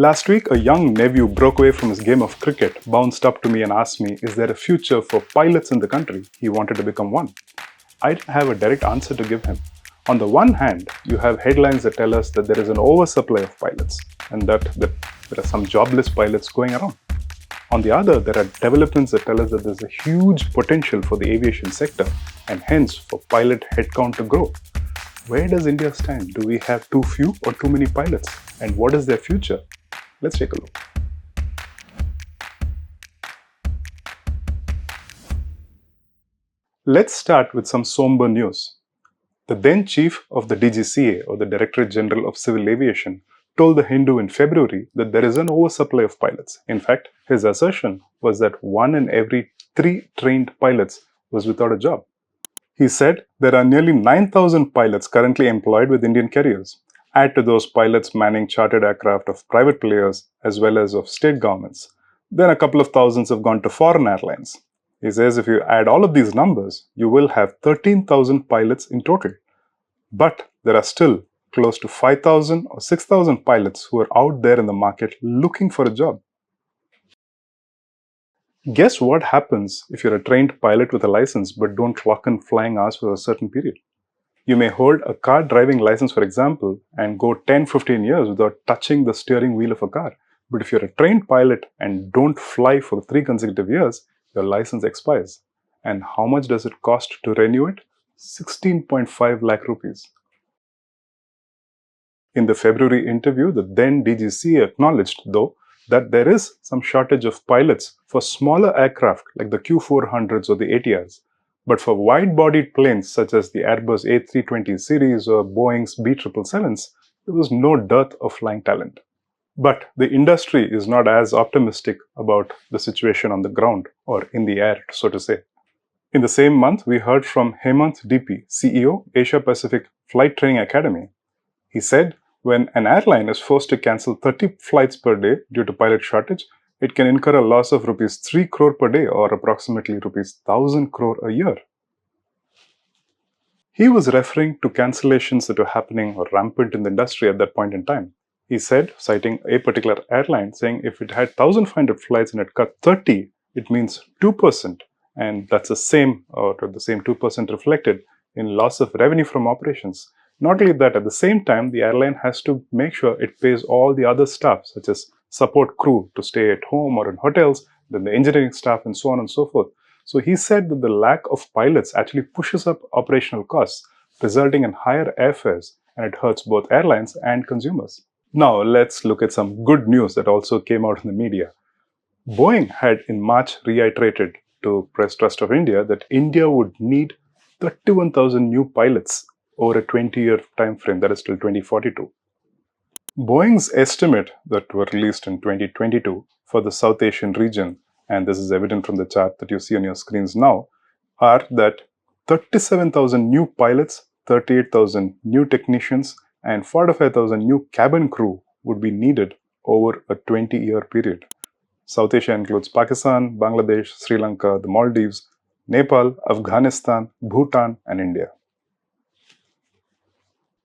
Last week, a young nephew broke away from his game of cricket, bounced up to me and asked me, is there a future for pilots in the country? He wanted to become one. I didn't have a direct answer to give him. On the one hand, you have headlines that tell us that there is an oversupply of pilots and that there are some jobless pilots going around. On the other, there are developments that tell us that there's a huge potential for the aviation sector and hence for pilot headcount to grow. Where does India stand? Do we have too few or too many pilots? And what is their future? Let's take a look. Let's start with some somber news. The then chief of the DGCA, or the Directorate General of Civil Aviation, told the Hindu in February that there is an oversupply of pilots. In fact, his assertion was that 1 in every 3 trained pilots was without a job. He said there are nearly 9,000 pilots currently employed with Indian carriers. Add to those pilots manning chartered aircraft of private players as well as of state governments. Then a couple of thousands have gone to foreign airlines. He says if you add all of these numbers, you will have 13,000 pilots in total. But there are still close to 5,000 or 6,000 pilots who are out there in the market looking for a job. Guess what happens if you're a trained pilot with a license but don't clock in flying hours for a certain period? You may hold a car driving license, for example, and go 10-15 years without touching the steering wheel of a car. But if you're a trained pilot and don't fly for 3 consecutive years, your license expires. And how much does it cost to renew it? 16.5 lakh rupees. In the February interview, the then DGCA acknowledged, though, that there is some shortage of pilots for smaller aircraft like the Q400s or the ATRs. But for wide-bodied planes such as the Airbus A320 series or Boeing's B777s, there was no dearth of flying talent. But the industry is not as optimistic about the situation on the ground or in the air, so to say. In the same month, we heard from Hemant DP, CEO, Asia Pacific Flight Training Academy. He said, when an airline is forced to cancel 30 flights per day due to pilot shortage, it can incur a loss of rupees 3 crore per day or approximately rupees 1,000 crore a year. He was referring to cancellations that were happening or rampant in the industry at that point in time. He said, citing a particular airline, saying if it had 1,500 flights and it cut 30, it means 2%. And that's the same 2% reflected in loss of revenue from operations. Not only that, at the same time, the airline has to make sure it pays all the other staff, such as support crew to stay at home or in hotels, then the engineering staff, and so on and so forth. So he said that the lack of pilots actually pushes up operational costs, resulting in higher airfares, and it hurts both airlines and consumers. Now, let's look at some good news that also came out in the media. Boeing had in March reiterated to Press Trust of India that India would need 31,000 new pilots over a 20-year time frame, that is till 2042. Boeing's estimate that were released in 2022 for the South Asian region, and this is evident from the chart that you see on your screens now, are that 37,000 new pilots, 38,000 new technicians, and 45,000 new cabin crew would be needed over a 20-year period. South Asia includes Pakistan, Bangladesh, Sri Lanka, the Maldives, Nepal, Afghanistan, Bhutan, and India.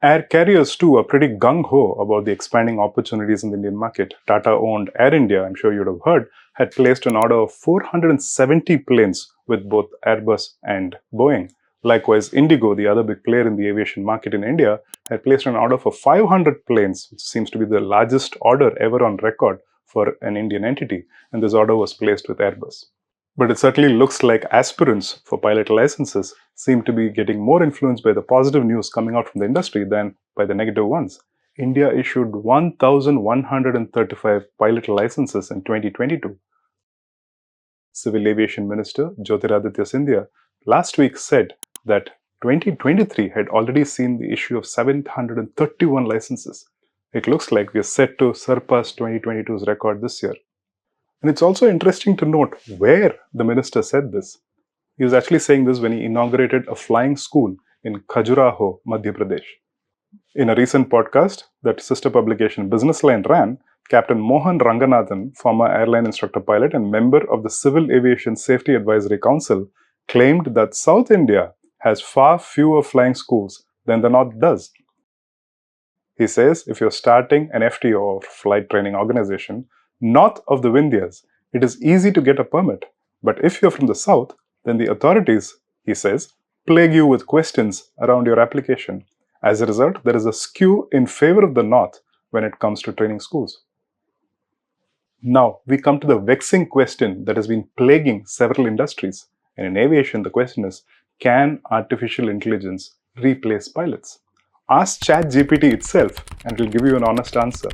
Air carriers too are pretty gung-ho about the expanding opportunities in the Indian market. Tata-owned airindia, I'm sure you'd have heard, had placed an order of 470 planes with both Airbus and Boeing. Likewise, Indigo, the other big player in the aviation market in India, had placed an order for 500 planes, which seems to be the largest order ever on record for an Indian entity, and this order was placed with Airbus. But it certainly looks like aspirants for pilot licenses seem to be getting more influenced by the positive news coming out from the industry than by the negative ones. India issued 1,135 pilot licenses in 2022. Civil Aviation Minister Jyotiraditya Scindia last week said that 2023 had already seen the issue of 731 licenses. It looks like we are set to surpass 2022's record this year. And it's also interesting to note where the minister said this. He was actually saying this when he inaugurated a flying school in Khajuraho, Madhya Pradesh. In a recent podcast that sister publication Business Line ran, Captain Mohan Ranganathan, former airline instructor pilot and member of the Civil Aviation Safety Advisory Council, claimed that South India has far fewer flying schools than the North does. He says if you're starting an FTO or flight training organization north of the Vindhyas, it is easy to get a permit. But if you're from the south, then the authorities, he says, plague you with questions around your application. As a result, there is a skew in favor of the north when it comes to training schools. Now, we come to the vexing question that has been plaguing several industries. And in aviation, the question is, can artificial intelligence replace pilots? Ask ChatGPT itself and it will give you an honest answer.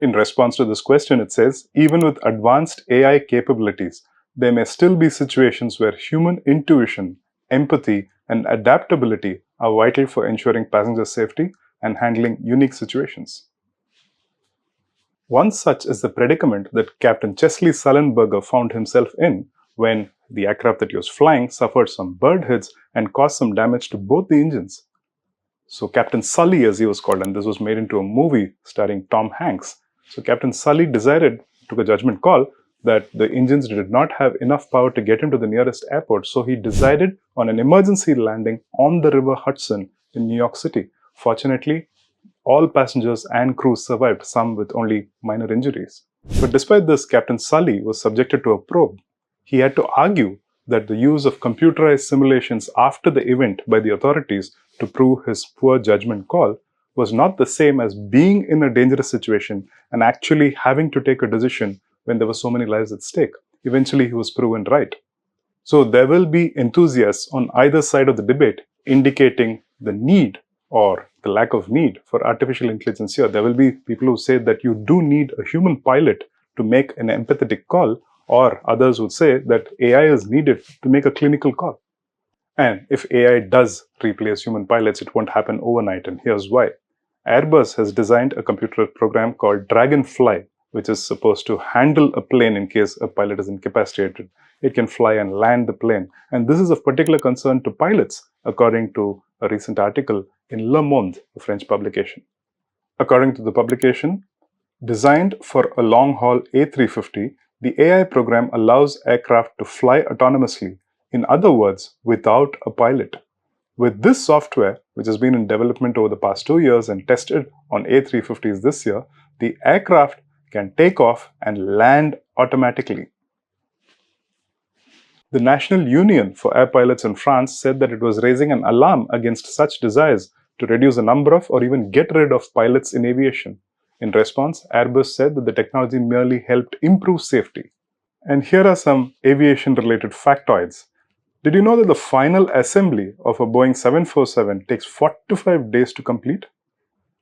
In response to this question, it says, even with advanced AI capabilities, there may still be situations where human intuition, empathy, and adaptability are vital for ensuring passenger safety and handling unique situations. One such is the predicament that Captain Chesley Sullenberger found himself in when the aircraft that he was flying suffered some bird hits and caused some damage to both the engines. So Captain Sully, as he was called, and this was made into a movie starring Tom Hanks. So Captain Sully took a judgment call that the engines did not have enough power to get him to the nearest airport. So he decided on an emergency landing on the River Hudson in New York City. Fortunately, all passengers and crew survived, some with only minor injuries. But despite this, Captain Sully was subjected to a probe. He had to argue that the use of computerized simulations after the event by the authorities to prove his poor judgment call was not the same as being in a dangerous situation and actually having to take a decision when there were so many lives at stake. Eventually, he was proven right. So there will be enthusiasts on either side of the debate indicating the need or the lack of need for artificial intelligence here. There will be people who say that you do need a human pilot to make an empathetic call, or others would say that AI is needed to make a clinical call. And if AI does replace human pilots, it won't happen overnight, and here's why. Airbus has designed a computer program called Dragonfly, which is supposed to handle a plane in case a pilot is incapacitated. It can fly and land the plane. And this is of particular concern to pilots, according to a recent article in Le Monde, a French publication. According to the publication, designed for a long-haul A350, the AI program allows aircraft to fly autonomously, in other words, without a pilot. With this software, which has been in development over the past 2 years and tested on A350s this year, the aircraft can take off and land automatically. The National Union for Air Pilots in France said that it was raising an alarm against such desires to reduce the number of or even get rid of pilots in aviation. In response, Airbus said that the technology merely helped improve safety. And here are some aviation-related factoids. Did you know that the final assembly of a Boeing 747 takes 45 days to complete?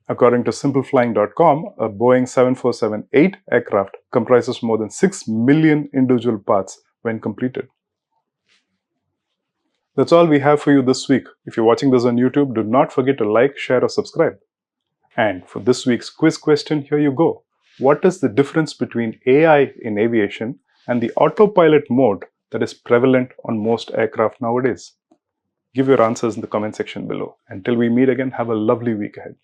According to simpleflying.com, a Boeing 747-8 aircraft comprises more than 6 million individual parts when completed. That's all we have for you this week. If you're watching this on YouTube, do not forget to like, share, or subscribe. And for this week's quiz question, here you go. What is the difference between AI in aviation and the autopilot mode that is prevalent on most aircraft nowadays? Give your answers in the comment section below. Until we meet again, have a lovely week ahead.